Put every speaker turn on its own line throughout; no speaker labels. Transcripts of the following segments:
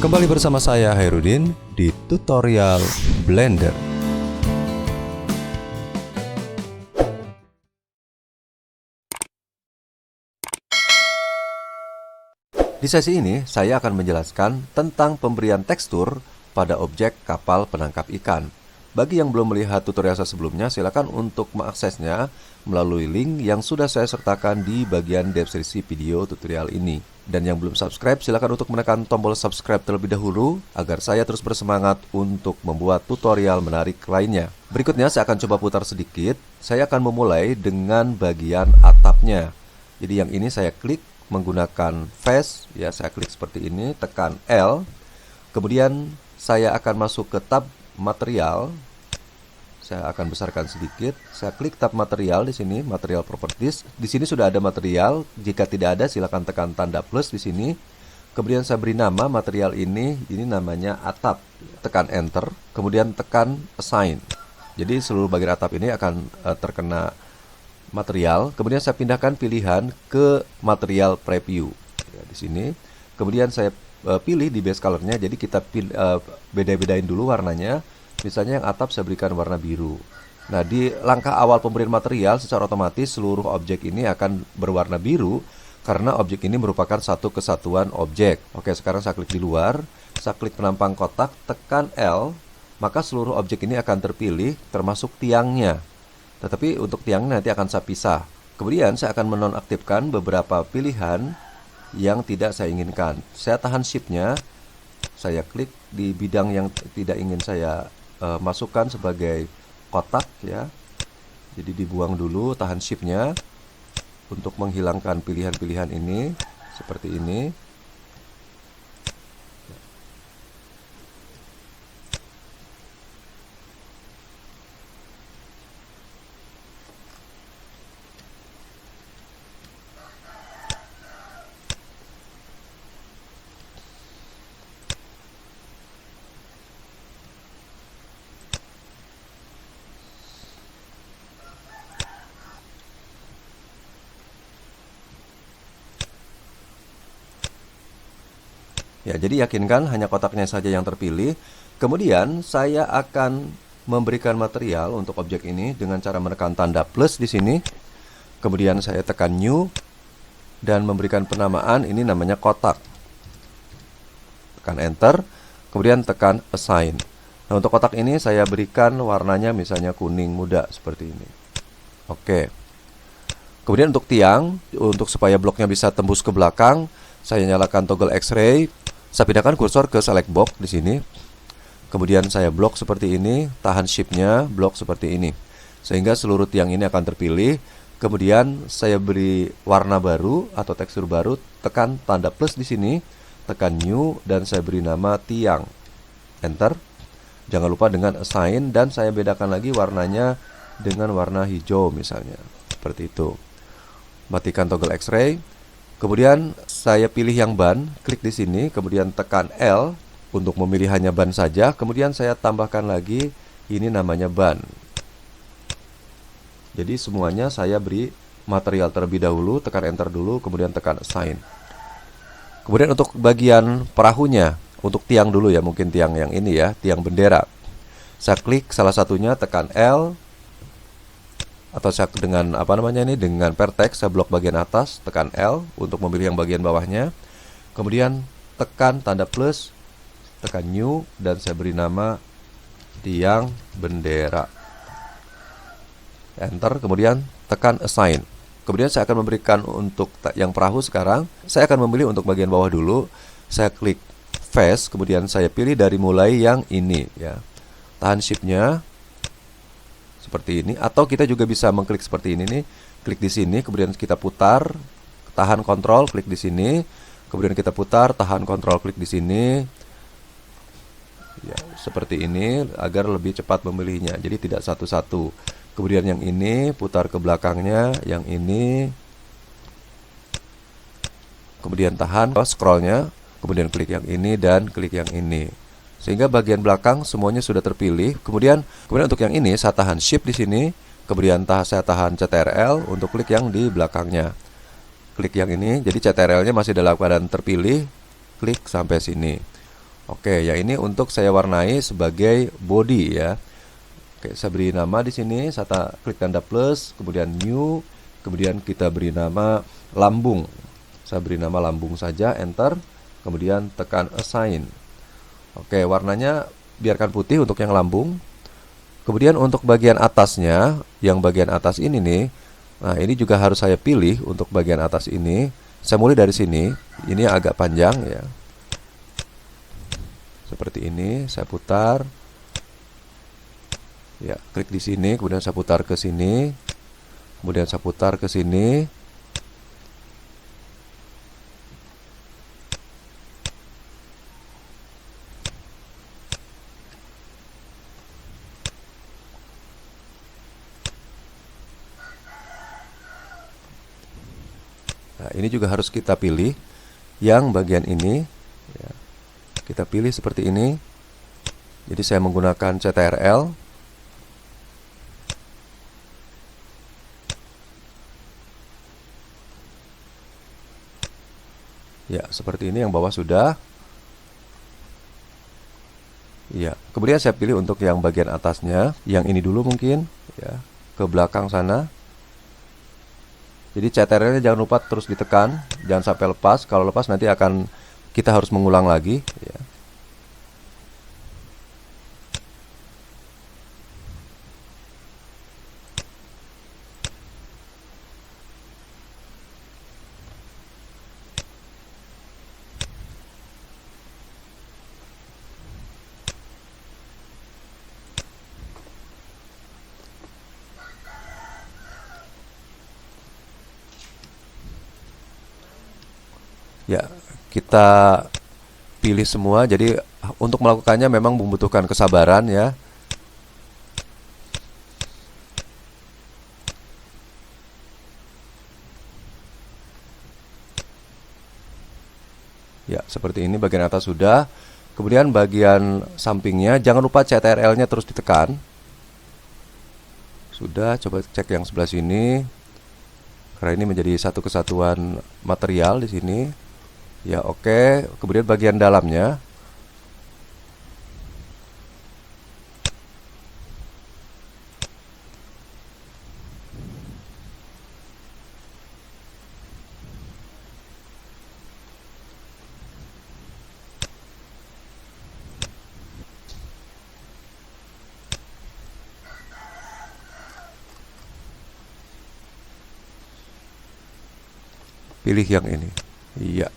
Kembali bersama saya Hairudin di tutorial Blender. Di sesi ini saya akan menjelaskan tentang pemberian tekstur pada objek kapal penangkap ikan. Bagi yang belum melihat tutorial saya sebelumnya, silakan untuk mengaksesnya melalui link yang sudah saya sertakan di bagian deskripsi video tutorial ini. Dan yang belum subscribe, silakan untuk menekan tombol subscribe terlebih dahulu agar saya terus bersemangat untuk membuat tutorial menarik lainnya. Berikutnya saya akan coba putar sedikit. Saya akan memulai dengan bagian atapnya. Jadi yang ini saya klik menggunakan face, ya saya klik seperti ini, tekan L. Kemudian saya akan masuk ke tab material. Saya akan besarkan sedikit. Saya klik tab material di sini, material properties. Di sini sudah ada material. Jika tidak ada, silakan tekan tanda plus di sini. Kemudian saya beri nama material ini namanya atap. Tekan enter, kemudian tekan assign. Jadi seluruh bagian atap ini akan terkena material. Kemudian saya pindahkan pilihan ke material preview. Ya, di sini. Kemudian saya pilih di base colornya. Jadi kita beda-bedain dulu warnanya. Misalnya yang atap saya berikan warna biru. Nah, di langkah awal pemberian material secara otomatis seluruh objek ini akan berwarna biru karena objek ini merupakan satu kesatuan objek. Oke, sekarang saya klik di luar, saya klik penampang kotak, tekan L, maka seluruh objek ini akan terpilih termasuk tiangnya. Tetapi untuk tiangnya nanti akan saya pisah. Kemudian saya akan menonaktifkan beberapa pilihan yang tidak saya inginkan. Saya tahan shift-nya, saya klik di bidang yang tidak ingin saya masukkan sebagai kotak, ya. Jadi dibuang dulu, tahan shift-nya untuk menghilangkan pilihan-pilihan ini seperti ini. Ya, jadi yakinkan hanya kotaknya saja yang terpilih. Kemudian saya akan memberikan material untuk objek ini dengan cara menekan tanda plus di sini. Kemudian saya tekan new dan memberikan penamaan, ini namanya kotak. Tekan enter, kemudian tekan assign. Nah, untuk kotak ini saya berikan warnanya misalnya kuning muda seperti ini. Oke. Kemudian untuk tiang, untuk supaya bloknya bisa tembus ke belakang, saya nyalakan toggle X-ray. Saya pindahkan kursor ke select box di sini. Kemudian saya blok seperti ini, tahan shift-nya, blok seperti ini. Sehingga seluruh tiang ini akan terpilih. Kemudian saya beri warna baru atau tekstur baru, tekan tanda plus di sini, tekan new dan saya beri nama tiang. Enter. Jangan lupa dengan assign dan saya bedakan lagi warnanya dengan warna hijau misalnya. Seperti itu. Matikan toggle X-ray. Kemudian saya pilih yang ban, klik di sini, kemudian tekan L untuk memilih hanya ban saja. Kemudian saya tambahkan lagi, ini namanya ban. Jadi semuanya saya beri material terlebih dahulu, tekan enter dulu, kemudian tekan assign. Kemudian untuk bagian perahunya, untuk tiang dulu ya, mungkin tiang yang ini ya, tiang bendera. Saya klik salah satunya, tekan L. Atau saya dengan dengan vertex saya blok bagian atas, tekan L untuk memilih yang bagian bawahnya. Kemudian tekan tanda plus, tekan new dan saya beri nama tiang bendera. Enter, kemudian tekan assign. Kemudian saya akan memberikan untuk yang perahu sekarang, saya akan memilih untuk bagian bawah dulu. Saya klik face, kemudian saya pilih dari mulai yang ini ya. Tahan shift-nya seperti ini, atau kita juga bisa mengklik seperti ini nih, klik di sini, kemudian kita putar, tahan kontrol, klik di sini, kemudian kita putar, tahan kontrol, klik di sini, ya seperti ini agar lebih cepat memilihnya. Jadi tidak satu-satu. Kemudian yang ini putar ke belakangnya, yang ini, kemudian tahan, scrollnya, kemudian klik yang ini dan klik yang ini. Sehingga bagian belakang semuanya sudah terpilih. Kemudian untuk yang ini saya tahan shift di sini, kemudian saya tahan CTRL untuk klik yang di belakangnya. Klik yang ini, jadi CTRL-nya masih dalam keadaan terpilih, klik sampai sini. Oke, yang ini untuk saya warnai sebagai body ya. Oke, saya beri nama di sini, saya klik tanda plus, kemudian new, kemudian kita beri nama lambung. Saya beri nama lambung saja, enter, kemudian tekan assign. Oke, warnanya biarkan putih untuk yang lambung. Kemudian untuk bagian atasnya, yang bagian atas ini nih, nah ini juga harus saya pilih untuk bagian atas ini. Saya mulai dari sini, ini agak panjang ya. Seperti ini, saya putar. Ya, klik di sini, kemudian saya putar ke sini. Kemudian saya putar ke sini. Nah, ini juga harus kita pilih yang bagian ini ya. Kita pilih seperti ini. Jadi saya menggunakan CTRL. Ya, seperti ini, yang bawah sudah. Ya, kemudian saya pilih untuk yang bagian atasnya, yang ini dulu mungkin ya, ke belakang sana. Jadi CTRL-nya jangan lupa terus ditekan, jangan sampai lepas. Kalau lepas nanti kita harus mengulang lagi ya. Ya, kita pilih semua. Jadi untuk melakukannya memang membutuhkan kesabaran ya. Ya, seperti ini bagian atas sudah. Kemudian bagian sampingnya jangan lupa CTRL-nya terus ditekan. Sudah, coba cek yang sebelah sini. Karena ini menjadi satu kesatuan material di sini. Ya, oke. Kemudian bagian dalamnya. Pilih yang ini. Iya.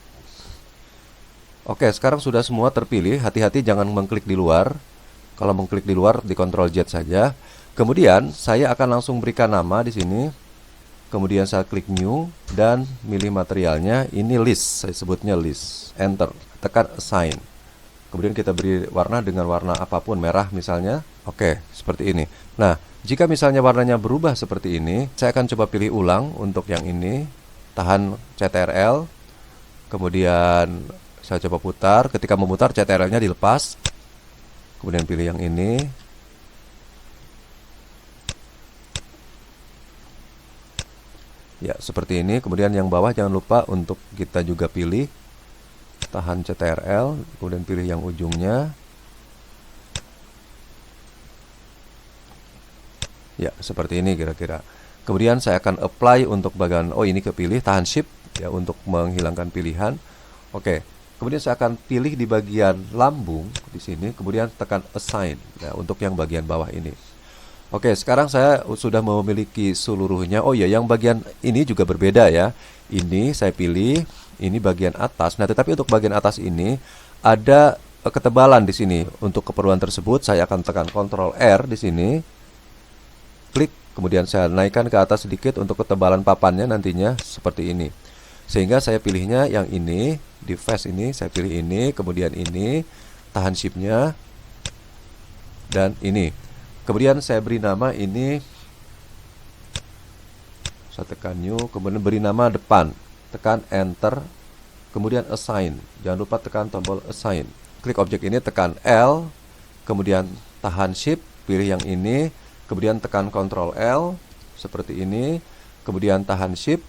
Oke, sekarang sudah semua terpilih. Hati-hati jangan mengklik di luar. Kalau mengklik di luar, di Ctrl Z saja. Kemudian saya akan langsung berikan nama di sini. Kemudian saya klik new dan milih materialnya. Ini list, saya sebutnya list. Enter, tekan assign. Kemudian kita beri warna dengan warna apapun, merah misalnya. Oke, seperti ini. Nah, jika misalnya warnanya berubah seperti ini, saya akan coba pilih ulang untuk yang ini. Tahan CTRL. Kemudian saya coba putar. Ketika memutar, CTRL-nya dilepas. Kemudian pilih yang ini. Ya, seperti ini. Kemudian yang bawah jangan lupa untuk kita juga pilih. Tahan CTRL, kemudian pilih yang ujungnya. Ya, seperti ini kira-kira. Kemudian saya akan apply untuk bagian, oh ini kepilih, tahan shift ya untuk menghilangkan pilihan. Oke. Kemudian saya akan pilih di bagian lambung di sini, kemudian tekan assign ya untuk yang bagian bawah ini. Oke, sekarang saya sudah memiliki seluruhnya. Oh ya, yang bagian ini juga berbeda ya. Ini saya pilih, ini bagian atas. Nah, tetapi untuk bagian atas ini ada ketebalan di sini. Untuk keperluan tersebut saya akan tekan Ctrl R di sini. Klik, kemudian saya naikkan ke atas sedikit untuk ketebalan papannya nantinya seperti ini. Sehingga saya pilihnya yang ini, di face ini saya pilih ini, kemudian ini, tahan shift-nya dan ini. Kemudian saya beri nama ini, saya tekan new, kemudian beri nama depan, tekan enter, kemudian assign. Jangan lupa tekan tombol assign. Klik objek ini, tekan L, kemudian tahan shift, pilih yang ini, kemudian tekan Ctrl L seperti ini, kemudian tahan shift,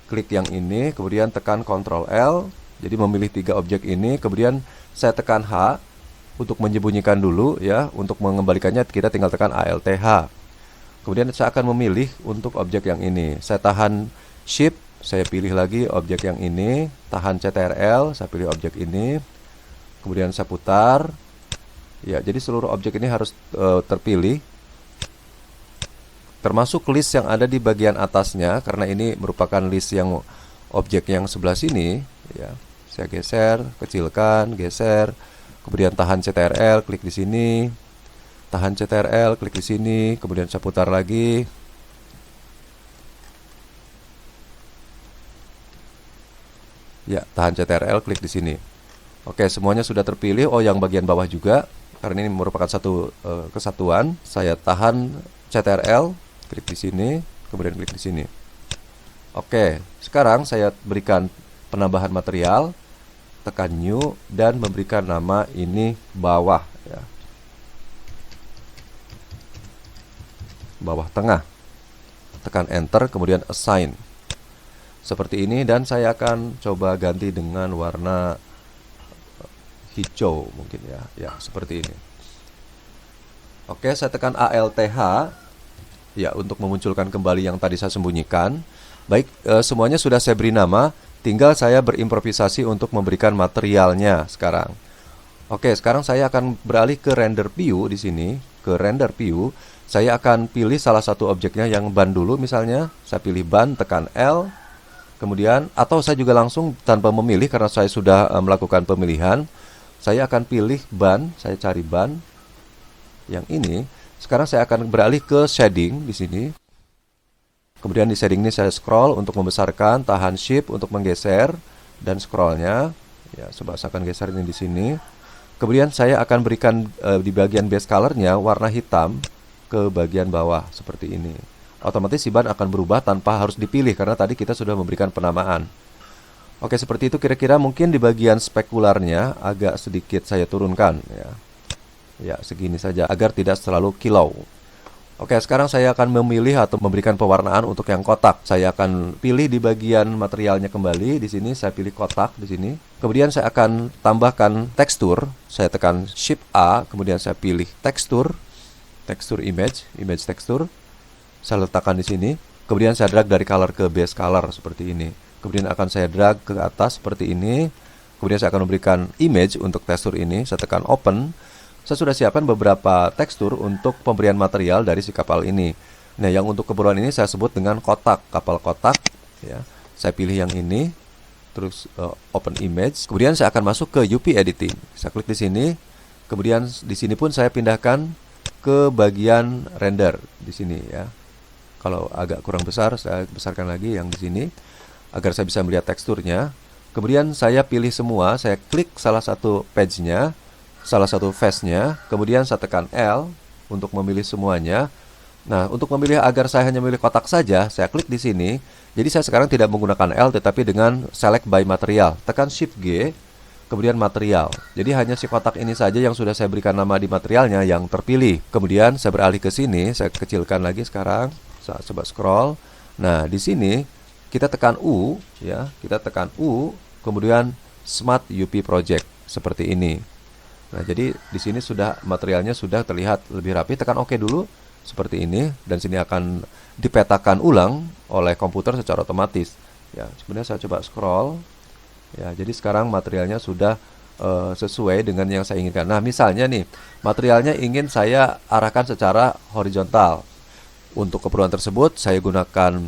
klik yang ini, kemudian tekan Ctrl L, Jadi memilih 3 objek ini, kemudian saya tekan H untuk menyembunyikan dulu ya. Untuk mengembalikannya kita tinggal tekan ALTH. Kemudian saya akan memilih untuk objek yang ini. Saya tahan Shift, saya pilih lagi objek yang ini, tahan CTRL, saya pilih objek ini. Kemudian saya putar. Ya, jadi seluruh objek ini harus terpilih, termasuk list yang ada di bagian atasnya, karena ini merupakan list yang objek yang sebelah sini. Ya, saya geser, kecilkan, geser, kemudian tahan CTRL, klik di sini, tahan CTRL, klik di sini, kemudian saya putar lagi. Ya, tahan CTRL, klik di sini. Oke, semuanya sudah terpilih. Oh, yang bagian bawah juga, karena ini merupakan satu kesatuan. Saya tahan CTRL, klik di sini, kemudian klik di sini. Oke, sekarang saya berikan penambahan material, tekan New, dan memberikan nama ini bawah ya. Bawah tengah. Tekan Enter, kemudian Assign. Seperti ini, dan saya akan coba ganti dengan warna hijau mungkin ya. Ya, seperti ini. Oke, saya tekan ALTH ya untuk memunculkan kembali yang tadi saya sembunyikan. Baik, semuanya sudah saya beri nama, tinggal saya berimprovisasi untuk memberikan materialnya sekarang. Oke, sekarang saya akan beralih ke render view di sini. Ke render view, saya akan pilih salah satu objeknya yang ban dulu misalnya. Saya pilih ban, tekan L. Kemudian, atau saya juga langsung tanpa memilih karena saya sudah melakukan pemilihan. Saya akan pilih ban, saya cari ban yang ini. Sekarang saya akan beralih ke shading di sini. Kemudian di shading ini saya scroll untuk membesarkan, tahan Shift untuk menggeser dan scrollnya. Ya, coba saya akan geser ini di sini. Kemudian saya akan berikan di bagian base colornya warna hitam ke bagian bawah seperti ini. Otomatis si ban akan berubah tanpa harus dipilih karena tadi kita sudah memberikan penamaan. Oke, seperti itu kira-kira. Mungkin di bagian spekularnya agak sedikit saya turunkan ya. Ya, segini saja agar tidak terlalu kilau. Oke, sekarang saya akan memilih atau memberikan pewarnaan untuk yang kotak. Saya akan pilih di bagian materialnya kembali. Di sini saya pilih kotak di sini. Kemudian saya akan tambahkan tekstur. Saya tekan Shift A, kemudian saya pilih tekstur, tekstur image, image tekstur. Saya letakkan di sini. Kemudian saya drag dari color ke base color seperti ini. Kemudian akan saya drag ke atas seperti ini. Kemudian saya akan memberikan image untuk tekstur ini. Saya tekan open. Saya sudah siapkan beberapa tekstur untuk pemberian material dari si kapal ini. Nah, yang untuk keperluan ini saya sebut dengan kotak, kapal kotak ya. Saya pilih yang ini, terus open image. Kemudian saya akan masuk ke UV editing. Saya klik di sini. Kemudian di sini pun saya pindahkan ke bagian render di sini ya. Kalau agak kurang besar, saya besarkan lagi yang di sini agar saya bisa melihat teksturnya. Kemudian saya pilih semua, saya klik salah satu page-nya, salah satu face-nya, kemudian saya tekan L untuk memilih semuanya. Nah, untuk memilih agar saya hanya memilih kotak saja, saya klik di sini. Jadi saya sekarang tidak menggunakan L tetapi dengan select by material. Tekan Shift G, kemudian material. Jadi hanya si kotak ini saja yang sudah saya berikan nama di materialnya yang terpilih. Kemudian saya beralih ke sini, saya kecilkan lagi sekarang. Saya coba scroll. Nah, di sini kita tekan U ya, kita tekan U, kemudian Smart UV Project seperti ini. Nah, jadi di sini sudah materialnya sudah terlihat lebih rapi. Tekan OK dulu seperti ini, dan sini akan dipetakan ulang oleh komputer secara otomatis. Ya, sebenarnya saya coba scroll. Ya, jadi sekarang materialnya sudah sesuai dengan yang saya inginkan. Nah, misalnya nih, materialnya ingin saya arahkan secara horizontal. Untuk keperluan tersebut, saya gunakan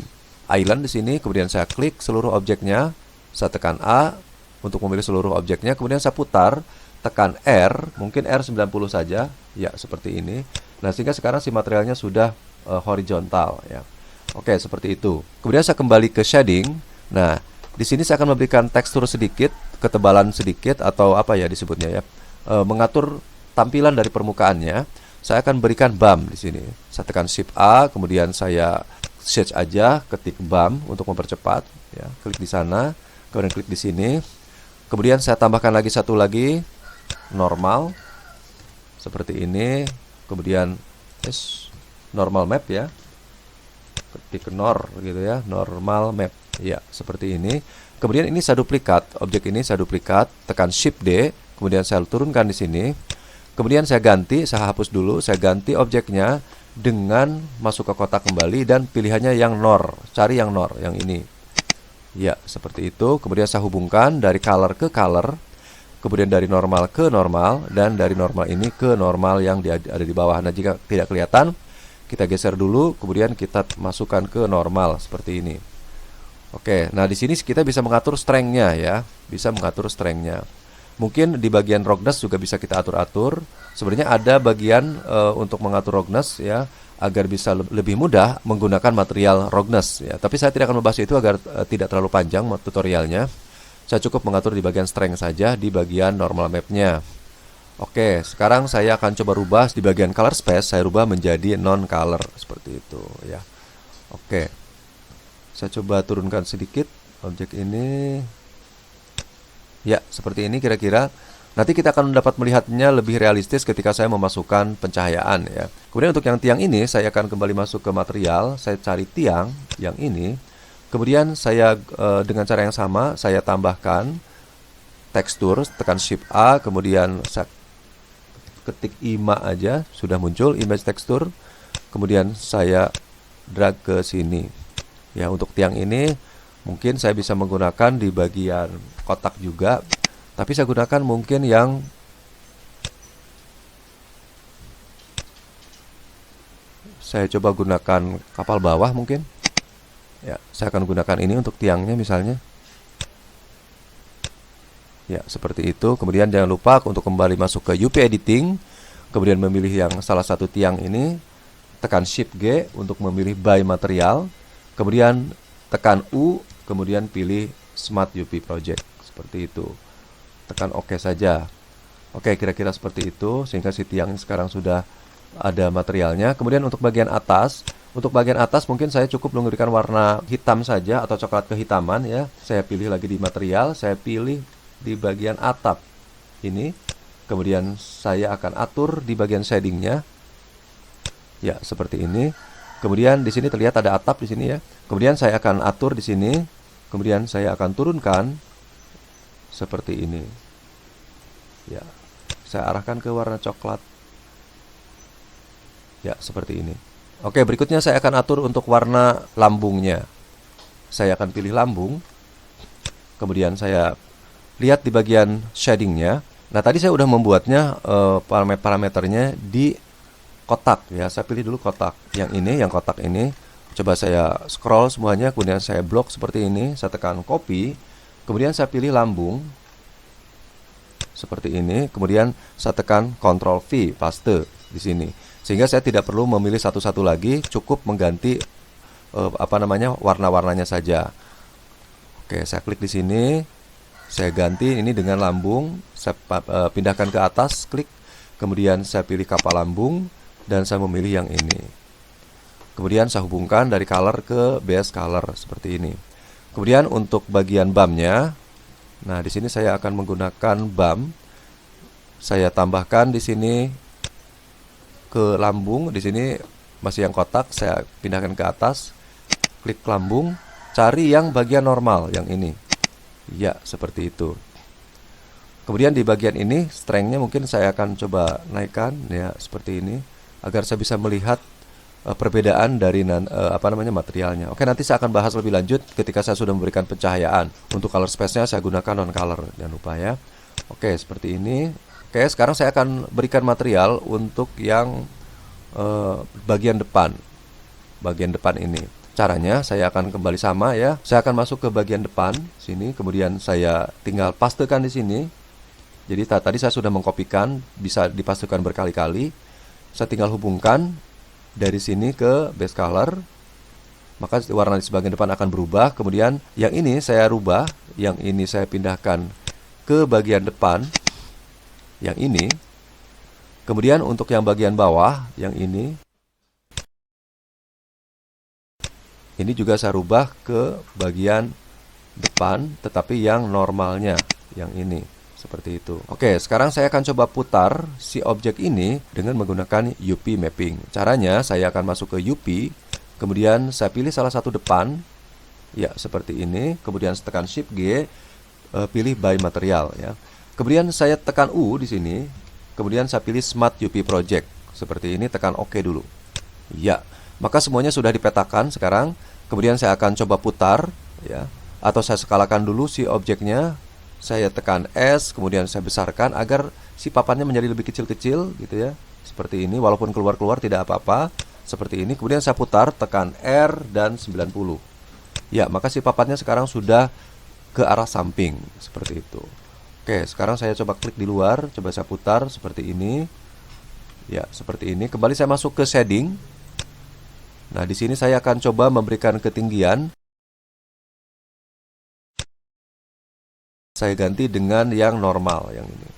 island di sini. Kemudian saya klik seluruh objeknya. Saya tekan A untuk memilih seluruh objeknya. Kemudian saya putar. Tekan R, mungkin R90 saja, ya seperti ini. Nah, sehingga sekarang si materialnya sudah horizontal ya. Oke, seperti itu. Kemudian saya kembali ke shading. Nah, di sini saya akan memberikan tekstur sedikit, ketebalan sedikit, atau apa ya disebutnya ya, mengatur tampilan dari permukaannya. Saya akan berikan BAM di sini. Saya tekan Shift A, kemudian saya search aja, ketik BAM untuk mempercepat. Ya, klik di sana, kemudian klik di sini. Kemudian saya tambahkan lagi satu lagi, normal, seperti ini. Kemudian normal map ya, ketik nor gitu ya, normal map ya, seperti ini. Kemudian ini saya duplikat, objek ini saya duplikat, tekan Shift D, kemudian saya turunkan di sini. Kemudian saya ganti, saya hapus dulu, saya ganti objeknya dengan masuk ke kotak kembali dan pilihannya yang NOR, cari yang NOR, yang ini. Ya, seperti itu. Kemudian saya hubungkan dari color ke color, kemudian dari normal ke normal, dan dari normal ini ke normal yang ada di bawah. Nah, jika tidak kelihatan, kita geser dulu, kemudian kita masukkan ke normal seperti ini. Oke, nah di sini kita bisa mengatur strength-nya ya, bisa mengatur strength-nya. Mungkin di bagian roughness juga bisa kita atur-atur. Sebenarnya ada bagian untuk mengatur roughness ya, agar bisa lebih mudah menggunakan material roughness ya. Tapi saya tidak akan membahas itu agar tidak terlalu panjang tutorialnya. Saya cukup mengatur di bagian strength saja di bagian normal map-nya. Oke, sekarang saya akan coba rubah di bagian color space, saya rubah menjadi non-color seperti itu ya. Oke. Saya coba turunkan sedikit objek ini. Ya, seperti ini kira-kira. Nanti kita akan dapat melihatnya lebih realistis ketika saya memasukkan pencahayaan ya. Kemudian untuk yang tiang ini, saya akan kembali masuk ke material. Saya cari tiang yang ini. Kemudian saya dengan cara yang sama, saya tambahkan tekstur, tekan Shift A, kemudian saya ketik IMA aja, sudah muncul image tekstur. Kemudian saya drag ke sini. Ya, untuk tiang ini mungkin saya bisa menggunakan di bagian kotak juga, tapi saya gunakan mungkin yang saya coba gunakan kapal bawah mungkin. Ya, saya akan gunakan ini untuk tiangnya misalnya. Ya, seperti itu. Kemudian jangan lupa untuk kembali masuk ke UP Editing, kemudian memilih yang salah satu tiang ini, tekan Shift G untuk memilih by material. Kemudian tekan U, kemudian pilih Smart UP Project, seperti itu. Tekan OK saja. Oke, kira-kira seperti itu, sehingga si tiang sekarang sudah ada materialnya. Kemudian untuk bagian atas mungkin saya cukup memberikan warna hitam saja atau coklat kehitaman ya. Saya pilih lagi di material, saya pilih di bagian atap ini. Kemudian saya akan atur di bagian shadingnya. Ya, seperti ini. Kemudian di sini terlihat ada atap di sini ya. Kemudian saya akan atur di sini. Kemudian saya akan turunkan seperti ini. Ya, saya arahkan ke warna coklat. Ya, seperti ini. Oke, berikutnya saya akan atur untuk warna lambungnya. Saya akan pilih lambung. Kemudian saya lihat di bagian shadingnya. Nah, tadi saya sudah membuatnya parameternya di kotak ya. Saya pilih dulu kotak yang ini, yang kotak ini. Coba saya scroll semuanya, kemudian saya blok seperti ini. Saya tekan copy, kemudian saya pilih lambung seperti ini. Kemudian saya tekan Ctrl V, paste di sini. Sehingga saya tidak perlu memilih satu-satu lagi, cukup mengganti warna-warnanya saja. Oke, saya klik di sini. Saya ganti ini dengan lambung. Saya pindahkan ke atas, klik. Kemudian saya pilih kapal lambung. Dan saya memilih yang ini. Kemudian saya hubungkan dari color ke base color seperti ini. Kemudian untuk bagian BAM-nya, nah di sini saya akan menggunakan BAM. Saya tambahkan di sini ke lambung. Di sini masih yang kotak, saya pindahkan ke atas. Klik lambung, cari yang bagian normal, yang ini. Ya, seperti itu. Kemudian di bagian ini strength-nya mungkin saya akan coba naikkan ya, seperti ini, agar saya bisa melihat perbedaan dari materialnya. Oke, nanti saya akan bahas lebih lanjut ketika saya sudah memberikan pencahayaan. Untuk color space-nya saya gunakan non color, jangan lupa ya. Oke, seperti ini. Oke, sekarang saya akan berikan material untuk yang bagian depan. Bagian depan ini. Caranya saya akan kembali sama ya. Saya akan masuk ke bagian depan sini, kemudian saya tinggal pastekan di sini. Jadi tadi saya sudah mengkopikan, bisa dipastekan berkali-kali. Saya tinggal hubungkan dari sini ke base color. Maka warna di sebagian depan akan berubah. Kemudian yang ini saya rubah, yang ini saya pindahkan ke bagian depan. Yang ini. Kemudian untuk yang bagian bawah, yang ini juga saya rubah ke bagian depan, tetapi yang normalnya, yang ini, seperti itu. Oke, sekarang saya akan coba putar si objek ini dengan menggunakan UP Mapping. Caranya, saya akan masuk ke UP, kemudian saya pilih salah satu depan, Ya, seperti ini. Kemudian tekan Shift G, pilih by material ya. Kemudian saya tekan U di sini. Kemudian saya pilih Smart UP Project. Seperti ini, tekan OK dulu. Ya, maka semuanya sudah dipetakan sekarang. Kemudian saya akan coba putar ya. Atau saya skalakan dulu si objeknya. Saya tekan S, kemudian saya besarkan agar si papannya menjadi lebih kecil-kecil gitu ya. Seperti ini, walaupun keluar-keluar tidak apa-apa. Seperti ini, kemudian saya putar, tekan R dan 90. Ya, maka si papannya sekarang sudah ke arah samping, seperti itu. Oke, sekarang saya coba klik di luar, coba saya putar seperti ini. Ya, seperti ini. Kembali saya masuk ke shading. Nah, di sini saya akan coba memberikan ketinggian. Saya ganti dengan yang normal, yang ini.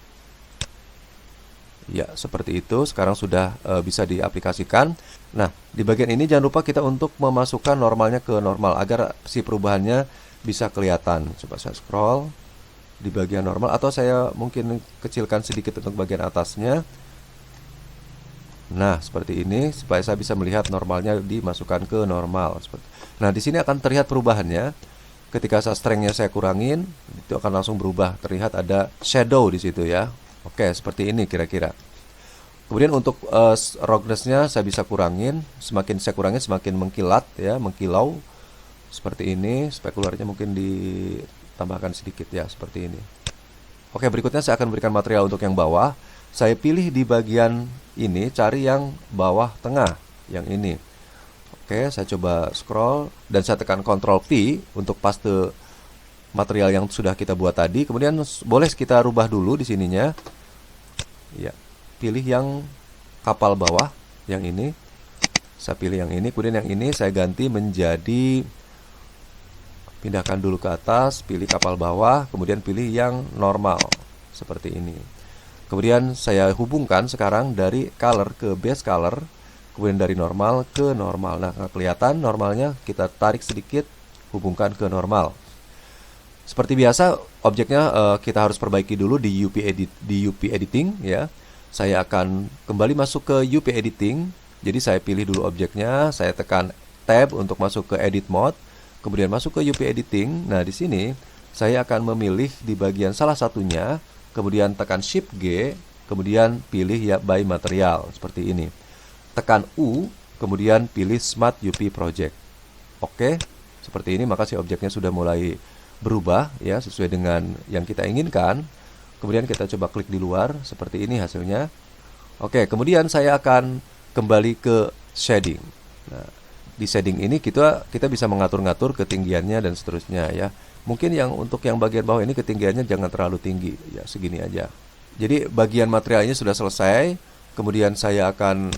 Ya, seperti itu. Sekarang sudah bisa diaplikasikan. Nah, di bagian ini jangan lupa kita untuk memasukkan normalnya ke normal agar si perubahannya bisa kelihatan. Coba saya scroll di bagian normal, atau saya mungkin kecilkan sedikit untuk bagian atasnya. Nah, seperti ini supaya saya bisa melihat normalnya dimasukkan ke normal. Nah, di sini akan terlihat perubahannya. Ketika strength-nya saya kurangin, itu akan langsung berubah. Terlihat ada shadow di situ ya. Oke, seperti ini kira-kira. Kemudian untuk roughness-nya saya bisa kurangin. Semakin saya kurangin semakin mengkilat ya, mengkilau. Seperti ini. Spekularnya mungkin ditambahkan sedikit ya, seperti ini. Oke, berikutnya saya akan berikan material untuk yang bawah. Saya pilih di bagian ini, cari yang bawah tengah, yang ini. Oke, saya coba scroll dan saya tekan Ctrl P untuk paste material yang sudah kita buat tadi. Kemudian boleh kita rubah dulu di sininya. Ya, pilih yang kapal bawah, yang ini. Saya pilih yang ini, kemudian yang ini saya ganti menjadi, pindahkan dulu ke atas, pilih kapal bawah, kemudian pilih yang normal seperti ini. Kemudian saya hubungkan sekarang dari color ke base color. Kemudian dari normal ke normal. Nah, kelihatan normalnya, kita tarik sedikit, hubungkan ke normal. Seperti biasa, objeknya kita harus perbaiki dulu di UP Editing ya. Saya akan kembali masuk ke UP Editing. Jadi saya pilih dulu objeknya, saya tekan Tab untuk masuk ke Edit Mode, kemudian masuk ke UP Editing. Nah, di sini saya akan memilih di bagian salah satunya, kemudian tekan Shift G, kemudian pilih ya by material seperti ini. Tekan U, kemudian pilih Smart UP Project. Oke, seperti ini, maka si objeknya sudah mulai berubah ya sesuai dengan yang kita inginkan. Kemudian kita coba klik di luar, seperti ini hasilnya. Oke, kemudian saya akan kembali ke shading. Nah, di shading ini kita bisa mengatur-ngatur ketinggiannya dan seterusnya ya. Mungkin yang untuk yang bagian bawah ini ketinggiannya jangan terlalu tinggi ya, segini aja. Jadi bagian materialnya sudah selesai. Kemudian saya akan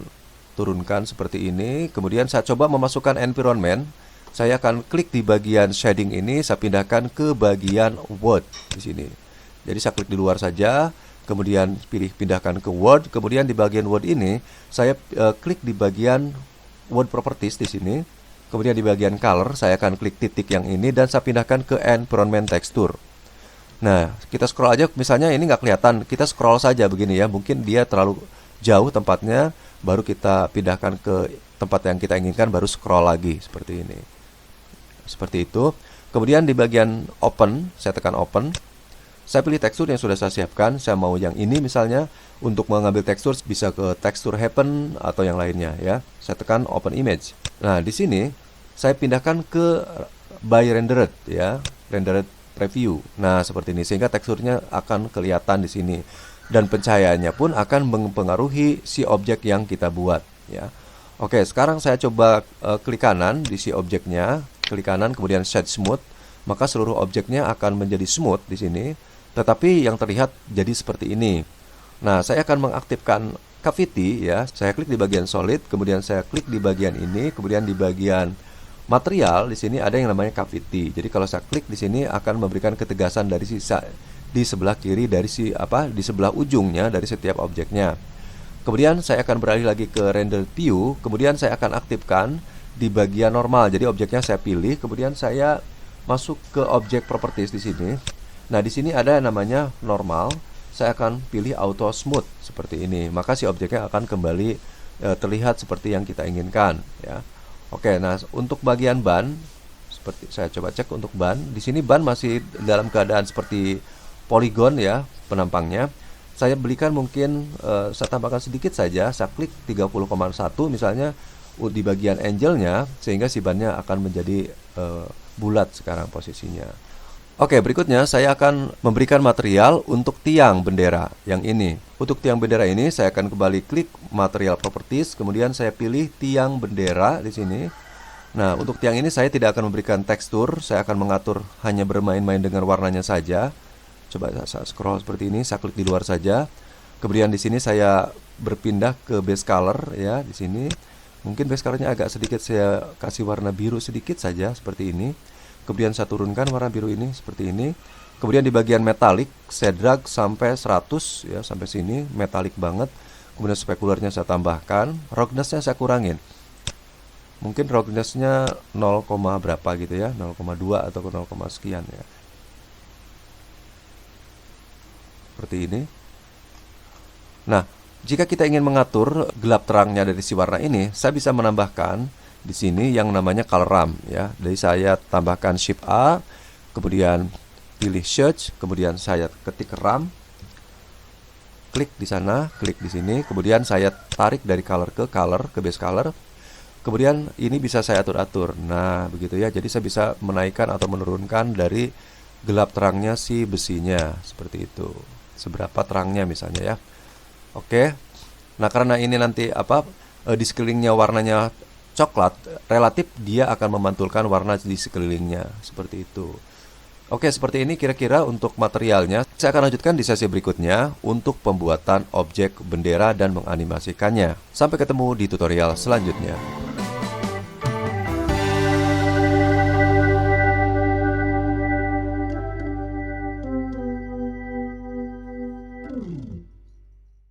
turunkan seperti ini. Kemudian saya coba memasukkan environment. Saya akan klik di bagian shading ini, saya pindahkan ke bagian world di sini. Jadi saya klik di luar saja, kemudian pilih pindahkan ke world. Kemudian di bagian world ini saya klik di bagian world properties di sini. Kemudian di bagian color saya akan klik titik yang ini dan saya pindahkan ke environment texture. Nah, kita scroll aja, misalnya ini nggak kelihatan, kita scroll saja begini ya. Mungkin dia terlalu jauh tempatnya, baru kita pindahkan ke tempat yang kita inginkan, baru scroll lagi seperti ini. Seperti itu. Kemudian di bagian open, saya tekan open. Saya pilih tekstur yang sudah saya siapkan. Saya mau yang ini misalnya. Untuk mengambil tekstur bisa ke tekstur happen atau yang lainnya ya. Saya tekan open image. Nah, di sini saya pindahkan ke by rendered ya, rendered preview. Nah, seperti ini, sehingga teksturnya akan kelihatan di sini. Dan pencahayaannya pun akan mempengaruhi si objek yang kita buat ya. Oke, sekarang saya coba klik kanan di si objeknya, klik kanan kemudian set smooth, maka seluruh objeknya akan menjadi smooth di sini, tetapi yang terlihat jadi seperti ini. Nah, saya akan mengaktifkan cavity ya. Saya klik di bagian solid, kemudian saya klik di bagian ini, kemudian di bagian material di sini ada yang namanya cavity. Jadi kalau saya klik di sini akan memberikan ketegasan dari sisa di sebelah kiri dari di sebelah ujungnya dari setiap objeknya. Kemudian saya akan beralih lagi ke render view, kemudian saya akan aktifkan di bagian normal. Jadi objeknya saya pilih, kemudian saya masuk ke objek properties di sini. Nah, di sini ada yang namanya normal. Saya akan pilih auto smooth seperti ini. Maka si objeknya akan kembali terlihat seperti yang kita inginkan ya. Oke, nah untuk bagian ban Seperti saya coba cek untuk ban. Di sini ban masih dalam keadaan seperti poligon ya penampangnya. Saya belikan mungkin saya tambahkan sedikit saja, saya klik 30,1 misalnya di bagian angle-nya sehingga si bannya akan menjadi bulat sekarang posisinya. Oke, berikutnya saya akan memberikan material untuk tiang bendera yang ini. Untuk tiang bendera ini saya akan kembali klik material properties, kemudian saya pilih tiang bendera di sini. Nah, untuk tiang ini saya tidak akan memberikan tekstur, saya akan mengatur hanya bermain-main dengan warnanya saja. Coba saya scroll seperti ini, saya klik di luar saja. Kemudian di sini saya berpindah ke base color ya, di sini. Mungkin base colornya agak sedikit saya kasih warna biru sedikit saja seperti ini. Kemudian saya turunkan warna biru ini seperti ini. Kemudian di bagian metalik saya drag sampai 100 ya, sampai sini metalik banget. Kemudian spekularnya saya tambahkan, roughness-nya saya kurangin. Mungkin roughness-nya 0, berapa gitu ya, 0,2 atau 0, sekian ya. Seperti ini. Nah, jika kita ingin mengatur gelap terangnya dari si warna ini, saya bisa menambahkan di sini yang namanya color ramp ya. Jadi saya tambahkan shift A, kemudian pilih search, kemudian saya ketik ramp, klik di sana, klik di sini, kemudian saya tarik dari color ke base color. Kemudian ini bisa saya atur-atur. Nah, begitu ya. Jadi saya bisa menaikkan atau menurunkan dari gelap terangnya si besinya seperti itu. Seberapa terangnya misalnya ya. Oke. Nah, karena ini nanti di sekelilingnya warnanya coklat, relatif dia akan memantulkan warna di sekelilingnya seperti itu. Oke, seperti ini kira-kira untuk materialnya. Saya akan lanjutkan di sesi berikutnya untuk pembuatan objek bendera dan menganimasikannya. Sampai ketemu di tutorial selanjutnya.